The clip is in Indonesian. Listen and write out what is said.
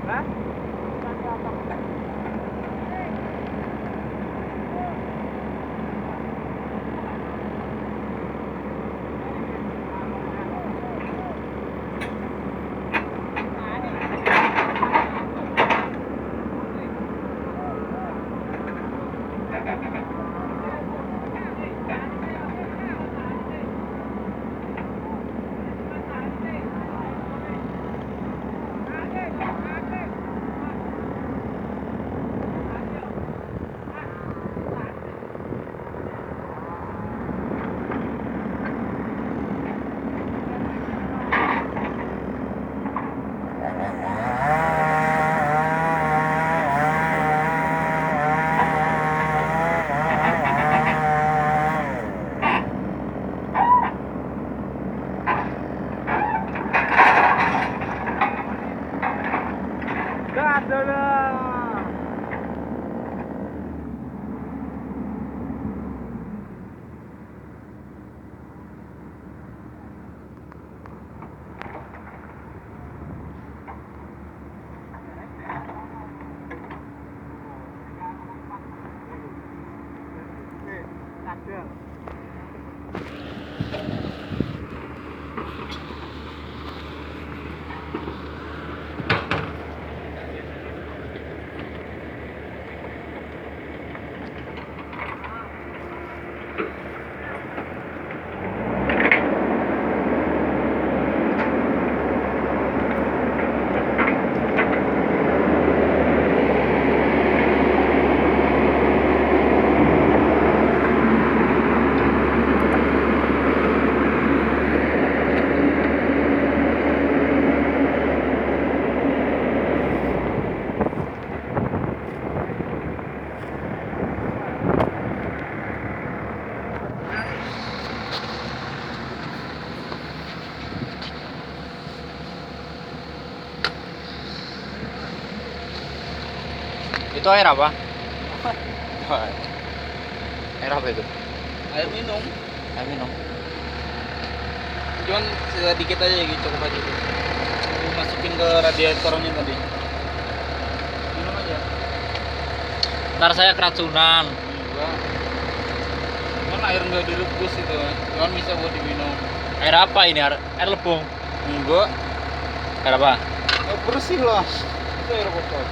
Hah? Gas dulu. Itu air apa? Air apa itu? Air minum. Air minum. Cuman sedikit aja gitu, cukup aja gitu. Masukin ke radiatornya tadi. Minum aja. Ntar saya keracunan. Enggak. Cuman air nggak direbus itu, cuman bisa buat diminum. Air apa ini? Air lebong. Enggak. Air apa? Bersih lah. Itu air botol.